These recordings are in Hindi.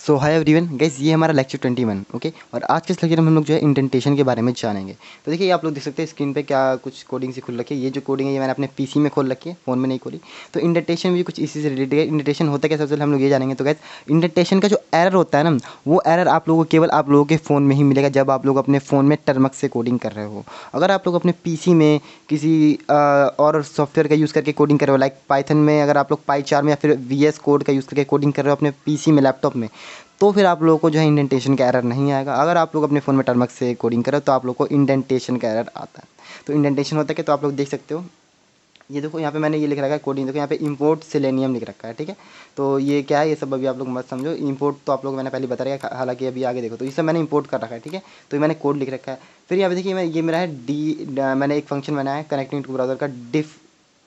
सो हाय एवरीवन गाइस, ये हमारा लेक्चर 21 ओके। और आज के इस लेक्चर में हम लोग जो है इंडेंटेशन के बारे में जानेंगे। तो देखिए, आप लोग देख सकते हैं स्क्रीन पे क्या कुछ कोडिंग सी खुल रखी है। ये जो कोडिंग है ये मैंने अपने पीसी में खोल रखी है, फ़ोन में नहीं खोली। तो इंडेंटेशन भी कुछ इसी से रिलेटेड है। इंडेंटेशन होता है क्या, सबसे पहले हम लोग ये जानेंगे। तो गाइस, इंडेंटेशन का जो एरर होता है ना, वो एरर आप लोगों को केवल आप लोगों के फ़ोन में ही मिलेगा जब आप लोग अपने फ़ोन में टर्मक्स से कोडिंग कर रहे हो। अगर आप लोग अपने पीसी में किसी और सॉफ्टवेयर का यूज़ करके कोडिंग कर रहे हो, लाइक पाइथन में अगर आप लोग पाईचार्म या फिर वीएस कोड का यूज़ करके कोडिंग कर रहे हो अपने पीसी में, लैपटॉप में, तो फिर आप लोगों को जो है इंडेंटेशन का एरर नहीं आएगा। अगर आप लोग अपने फ़ोन में टर्मक्स से कोडिंग करें तो आप लोग को इंडेंटेशन का एरर आता है। तो इंडेंटेशन होता है कि, तो आप लोग देख सकते हो, ये देखो यहाँ पे मैंने ये लिख रखा है कोडिंग, देखो यहाँ पे इंपोर्ट सेलेनियम लिख रखा है, ठीक है। तो ये क्या है, ये सब अभी आप लोग मत समझो। इंपोर्ट तो आप लोग मैंने पहले बता रखा है, हालांकि अभी आगे देखो। तो ये सब मैंने इंपोर्ट कर रखा है, ठीक है। तो ये मैंने कोड लिख रखा है। फिर यहाँ पे देखिए, ये मेरा है मैंने एक फंक्शन बनाया है कनेक्टिंग टू ब्राउज़र का, डिफ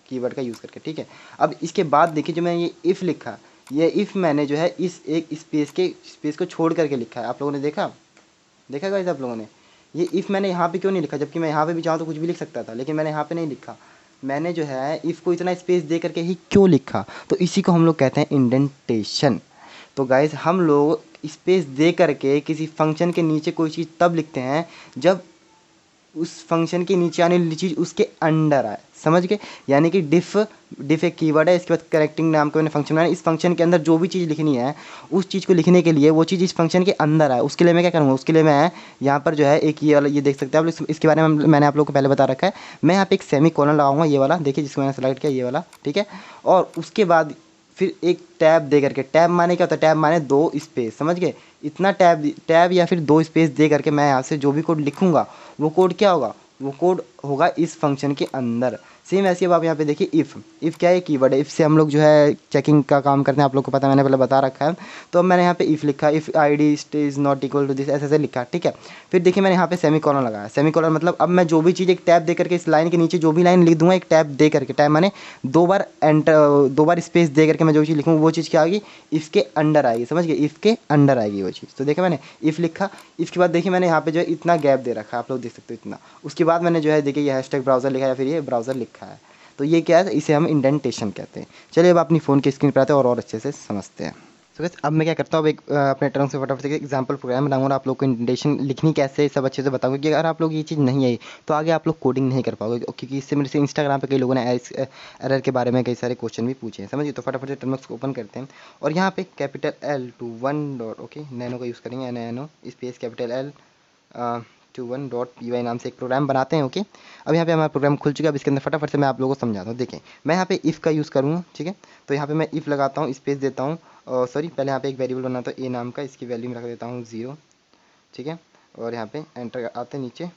कीवर्ड का यूज़ करके, ठीक है। अब इसके बाद देखिए, जो मैं ये इफ़ लिखा, ये इफ़ मैंने जो है इस एक स्पेस को छोड़ करके लिखा है। आप लोगों ने देखा देखा गाइस आप लोगों ने, ये इफ़ मैंने यहाँ पे क्यों नहीं लिखा, जबकि मैं यहाँ पे भी चाहूँ तो कुछ भी लिख सकता था, लेकिन मैंने यहाँ पे नहीं लिखा। मैंने जो है इफ़ को इतना स्पेस दे करके ही क्यों लिखा, तो इसी को हम लोग कहते हैं इंडेंटेशन। तो गाइस, हम लोग स्पेस दे करके किसी फंक्शन के नीचे कोई चीज़ तब लिखते हैं जब उस फंक्शन के नीचे आने वाली चीज़ उसके अंडर आए, समझ गए। यानी कि डिफ एक कीवर्ड है, इसके बाद करेक्टिंग नाम का मैंने फंक्शन बनाया। इस फंक्शन के अंदर जो भी चीज़ लिखनी है, उस चीज़ को लिखने के लिए वो चीज़ इस फंक्शन के अंदर आए, उसके लिए मैं क्या करूँगा, उसके लिए मैं यहाँ पर जो है एक ये वाला, ये देख सकते हैं आप लोग, इसके बारे में मैंने आप लोग को पहले बता रखा है। मैं यहाँ पे एक सेमी कॉलन लगाऊंगा, ये वाला देखिए जिसको मैंने सेलेक्ट किया, ये वाला, ठीक है। और उसके बाद फिर एक टैब दे करके, टैब माने क्या होता है, टैब माने दो स्पेस, समझ गए। इतना टैब या फिर दो स्पेस दे करके मैं यहाँ से जो भी कोड लिखूंगा, वो कोड क्या होगा, वो कोड होगा इस फंक्शन के अंदर। सेम ऐसे अब आप यहाँ पे देखिए, इफ़ क्या है, कीवर्ड है। इफ़ से हम लोग जो है चेकिंग का काम करते हैं, आप लोग को पता है, मैंने पहले बता रखा है। तो अब मैंने यहाँ पे इफ़ लिखा, if I D is not equal to this, ऐसे ऐसे लिखा, ठीक है। फिर देखिए मैंने यहाँ पे सेमी कॉलन लगाया। सेमी कॉलन मतलब अब मैं जो भी चीज़ एक टैब दे करके इस लाइन के नीचे जो भी लाइन लिख दूंगा, एक टैब दे करके, टैब माने दो बार स्पेस दे करके मैं जो चीज़ लिखूँ, वो चीज़ क्या आएगी, इसके अंडर आएगी, समझ गए, इसके अंडर आएगी वो चीज़। तो देखिए मैंने इफ़ लिखा, इफ़ के बाद देखिए मैंने यहाँ पे जो है इतना गैप दे रखा है, आप लोग देख सकते हो इतना। उसके बाद मैंने जो है देखिए ये हैशटैग ब्राउज़र लिखा है या फिर ये ब्राउज़र लिखा है। तो ये क्या है, इसे हम इंडेंटेशन कहते हैं। चलिए अब अपनी फ़ोन की स्क्रीन पर आते हैं और अच्छे से समझते हैं। तो गाइस, अब मैं क्या करता हूँ, अब एक अपने टर्म से फटाफट से एग्जाम्पल प्रोग्राम बनाऊंगा और आप लोग को इंडेंटेशन लिखनी कैसे है सब अच्छे से बताऊंगा। कि अगर आप लोग ये चीज़ नहीं आई तो आगे आप लोग कोडिंग नहीं कर पाओगे, क्योंकि इससे मेरे से इंस्टाग्राम पे कई लोगों ने एरर के बारे में कई सारे क्वेश्चन भी पूछे हैं, समझिए। तो फटाफट से टर्मक्स को ओपन करते हैं और यहाँ पे capital L to 1 dot, okay, nano का यूज़ करेंगे, nano space capital L to 1 dot py नाम से एक प्रोग्राम बनाते हैं, ओके। अब यहाँ पे हमारा प्रोग्राम खुल चुका है। अब इसके अंदर फटाफट से मैं आप लोगों को समझाता हूँ। देखें, मैं यहाँ पे इफ़ का यूज़ करूँगा, ठीक है। तो यहाँ पे मैं इफ़ लगाता हूँ, स्पेस देता हूँ, सॉरी, पहले यहाँ पे एक वेरिएबल बनाता हूँ ए नाम का, इसकी वैल्यू में रख देता हूँ 0, ठीक है। और यहाँ पे एंटर आते हैं नीचे।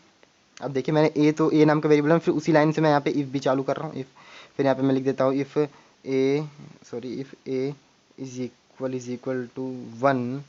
अब देखिए मैंने ए नाम का वेरिएबल है, फिर उसी लाइन से मैं यहाँ पे इफ़ भी चालू कर रहा हूँ, इफ़। फिर यहाँ पे मैं लिख देता हूँ if A is equal to 1,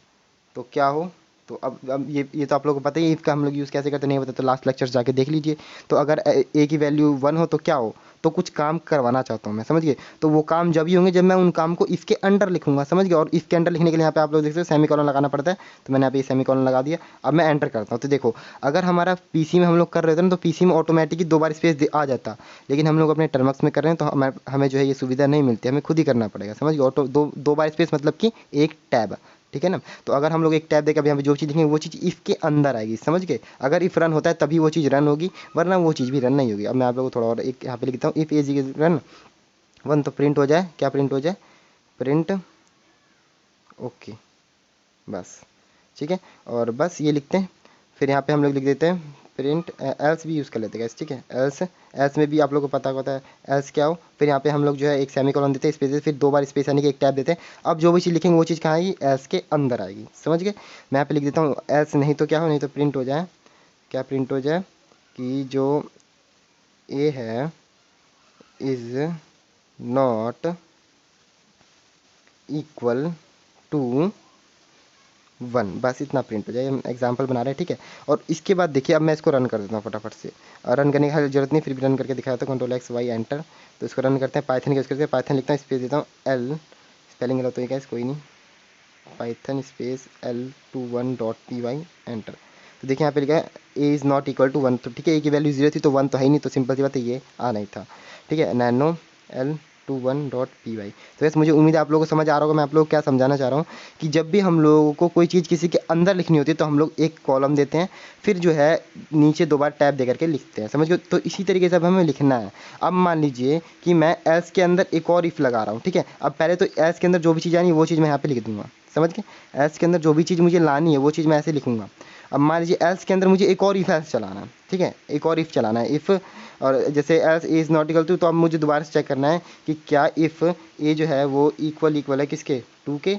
तो क्या हो। तो अब ये तो आप लोगों को पता ही है, इफ़ का हम लोग यूज़ कैसे करते नहीं पता तो लास्ट लेक्चर जाके देख लीजिए। तो अगर ए की वैल्यू 1 हो तो क्या हो, तो कुछ काम करवाना चाहता हूँ मैं, समझ गए। तो वो काम जब ही होंगे जब मैं उन काम को इफ़ के अंडर लिखूंगा, समझ गए। और इफ़ के अंडर लिखने के लिए यहाँ पे आप लोग देख सकते हो सेमी कॉलन लगाना पड़ता है। तो मैंने यहाँ पे सेमी कॉलन लगा दिया। अब मैं एंटर करता हूँ। तो देखो, अगर हमारा पीसी में हम लोग कर रहे थे ना, तो पीसी में ऑटोमेटिकली 2 बार स्पेस आ जाता। लेकिन हम लोग अपने टर्मक्स में कर रहे हैं तो हमें जो है ये सुविधा नहीं मिलती, हमें खुद ही करना पड़ेगा, समझ गए। ऑटो दो बार स्पेस मतलब कि एक टैब, ठीक है ना। तो अगर हम लोग एक टैब देकर यहाँ पे जो चीज़ लिखेंगे वो चीज़ इफ़ के अंदर आएगी, समझ गए। अगर इफ़ रन होता है तभी वो चीज़ रन होगी, वरना वो चीज़ भी रन नहीं होगी। अब मैं आप लोगों को थोड़ा और एक यहाँ पे लिखता हूँ, इफ़ एज रन 1, तो प्रिंट हो जाए, क्या प्रिंट हो जाए, प्रिंट ओके, बस, ठीक है। और बस ये लिखते हैं। फिर यहाँ पे हम लोग लिख देते हैं प्रिंट, एल्स भी यूज़ कर लेते हैं, ठीक है। एल्स में भी आप लोगों को पता होता है एल्स क्या हो। फिर यहाँ पे हम लोग जो है एक सेमी कॉलन देते हैं, स्पेस, फिर 2 बार स्पेस यानी कि एक टैब देते हैं। अब जो भी चीज़ लिखेंगे वो चीज़ कहाँ आएगी, एल्स के अंदर आएगी, समझ गए। मैं यहाँ पे लिख देता हूँ एल्स, नहीं तो क्या हो, नहीं तो प्रिंट हो जाए, क्या प्रिंट हो जाए, कि जो ए है इज़ नॉट इक्वल टू 1, बस इतना प्रिंट हो जाए। हम एग्जाम्पल बना रहे हैं, ठीक है। और इसके बाद देखिए, अब मैं इसको रन कर देता हूँ फटाफट से। रन करने की जरूरत नहीं, फिर भी रन करके दिखाया था, Ctrl+X+Y एंटर। तो इसको रन करते हैं, पाइथन का यूज़ करते हैं, पाइथन लिखता हूँ, स्पेस देता हूँ L, स्पेलिंग गलत हो गया कोई नहीं, पाइथन स्पेस L21.py एंटर। तो देखिए यहाँ पे लिखा है A is not equal to 1, तो ठीक है, ए की वैल्यू 0 थी तो 1 तो है ही नहीं, तो सिंपल सी बात है ये आ नहीं था, ठीक है। Nano L left21.py। तो वैसे मुझे उम्मीद है आप लोगों को समझ आ रहा होगा मैं आप लोगों को क्या समझाना चाह रहा हूँ कि जब भी हम लोगों को कोई चीज़ किसी के अंदर लिखनी होती है तो हम लोग एक कॉलम देते हैं, फिर जो है नीचे 2 बार टैब दे करके लिखते हैं, समझ गए। तो इसी तरीके से अब हमें लिखना है। अब मान लीजिए कि मैं एल्स के अंदर एक और इफ़ लगा रहा हूँ, ठीक है। अब पहले तो एल्स के अंदर जो भी चीज़ आनी है वो चीज़ मैं यहाँ पे लिख दूंगा, समझ गए। एल्स के अंदर जो भी चीज़ मुझे लानी है वो चीज़ मैं ऐसे लिखूंगा। अब मान लीजिए एल्स के अंदर मुझे एक और इफ़ एल्स चलाना है, ठीक है, एक और इफ़ चलाना है। इफ़ और जैसे else A is not equal to, तो अब मुझे दोबारा से चेक करना है कि क्या इफ़ ए जो है वो इक्वल है किसके, 2 के,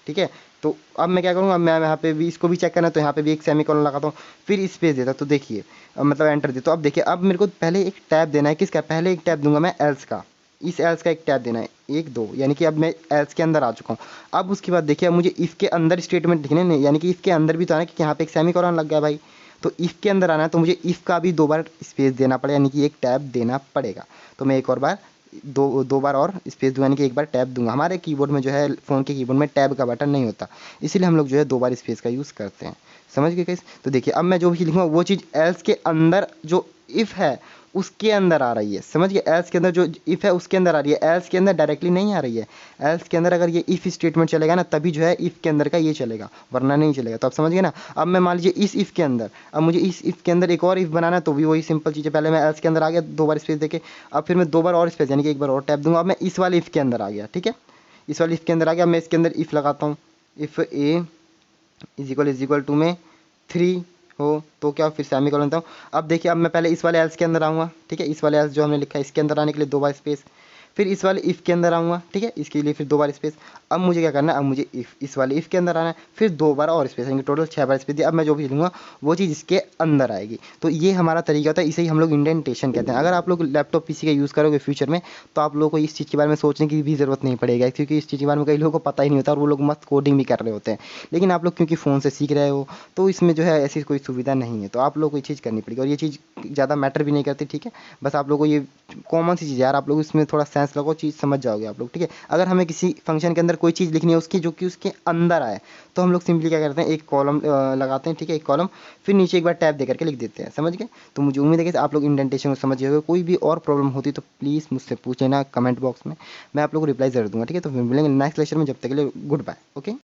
ठीक है। तो अब मैं क्या करूँगा, मैं यहाँ पे भी इसको भी चेक करना है तो यहाँ पे भी एक सेमीकोलन लगाता हूँ, फिर स्पेस देता हूँ। तो देखिए मतलब एंटर दे, तो अब देखिए अब मेरे को पहले एक टैब देना है, किसका, पहले एक टैब दूंगा मैं एल्स का, इस एल्स का एक टैब देना है, 1 2, यानी कि अब मैं एल्स के अंदर आ चुका हूँ। अब उसके बाद देखिए अब मुझे इफ़ के अंदर स्टेटमेंट लिखने नहीं, यानी कि इफ़ के अंदर भी तो आना कि यहाँ पे एक सेमीकोलन लग गया भाई, तो इफ़ के अंदर आना है तो मुझे इफ़ का भी 2 बार स्पेस देना पड़ेगा, यानी कि एक टैब देना पड़ेगा। तो मैं एक और बार दो बार और स्पेस दूंगा, यानी कि एक बार टैब दूंगा। हमारे कीबोर्ड में जो है फ़ोन के कीबोर्ड में टैब का बटन नहीं होता, इसीलिए हम लोग जो है 2 बार स्पेस का यूज़ करते हैं, समझ गए कैसे। तो देखिए अब मैं जो भी लिखूँगा वो चीज़ एल्स के अंदर जो इफ़ है उसके अंदर आ रही है, समझ गए। एल्स के अंदर जो इफ़ है उसके अंदर आ रही है, एल्स के अंदर डायरेक्टली नहीं आ रही है। एल्स के अंदर अगर ये इफ़ स्टेटमेंट चलेगा ना तभी जो है इफ़ के अंदर का ये चलेगा, वरना नहीं चलेगा। तो आप समझ गए ना। अब मैं मान लीजिए इस इफ़ के अंदर, अब मुझे इस इफ़ के अंदर एक और इफ़ बनाना है तो भी वही सिंपल चीज़ है। पहले मैं एल्स के अंदर आ गया 2 बार स्पेस देके, अब फिर मैं 2 बार और स्पेस, यानी कि एक बार और टैप दूंगा। अब मैं इस वाले इफ़ के अंदर आ गया, ठीक है, इस वाले इफ़ के अंदर आ गया। मैं इसके अंदर इफ़ लगाता हूँ, if A is equal to में 3 हो तो क्या, फिर सेमीकोलन देता हूँ। अब देखिए अब मैं पहले इस वाले एल्स के अंदर आऊँगा, ठीक है, इस वाले एल्स जो हमने लिखा है इसके अंदर आने के लिए 2 बार स्पेस, फिर इस वाले इफ़ के अंदर आऊँगा, ठीक है, इसके लिए फिर 2 बार स्पेस। अब मुझे क्या करना है, अब मुझे इस वाले इफ़ के अंदर आना है, फिर 2 बार और स्पेस, यानी टोटल 6 बार स्पेस दिया। अब मैं जो भी लूँगा वो चीज़ इसके अंदर आएगी। तो ये हमारा तरीका होता है, इसे ही हम लोग इंडेंटेशन कहते हैं। अगर आप लोग लैपटॉप पीसी का यूज़ करोगे फ्यूचर में तो आप लोगों को इस चीज़ के बारे में सोचने की भी ज़रूरत नहीं पड़ेगा, क्योंकि इस चीज़ के बारे में कई लोगों को पता ही नहीं होता और वो लोग मस्त कोडिंग भी कर रहे होते हैं। लेकिन आप लोग क्योंकि फ़ोन से सीख रहे हो तो इसमें जो है ऐसी कोई सुविधा नहीं है, तो आप लोग को ये चीज़ करनी पड़ेगी। और ये चीज़ ज़्यादा मैटर भी नहीं करती, ठीक है। बस आप लोगों को ये कॉमन सी चीज़ है यार, आप लोग इसमें थोड़ा सेंस लगाओ, चीज़ समझ जाओगे आप लोग, ठीक है। अगर हमें किसी फंक्शन के अंदर कोई चीज़ लिखनी है उसकी जो कि उसके अंदर आए तो हम लोग सिंपली क्या करते हैं, एक कॉलम लगाते हैं, ठीक है, एक कॉलम, फिर नीचे एक बार टैब दे करके लिख देते हैं, समझ गए। तो मुझे उम्मीद है कि आप लोग इंडेंटेशन को समझ गए होगे। कोई भी और प्रॉब्लम होती तो प्लीज़ मुझसे पूछ लेना कमेंट बॉक्स में, मैं आप लोगों को रिप्लाई ज़रूर दूंगा, ठीक है। तो फिर मिलेंगे नेक्स्ट लेक्चर में, जब तक के लिए गुड बाय, ओके।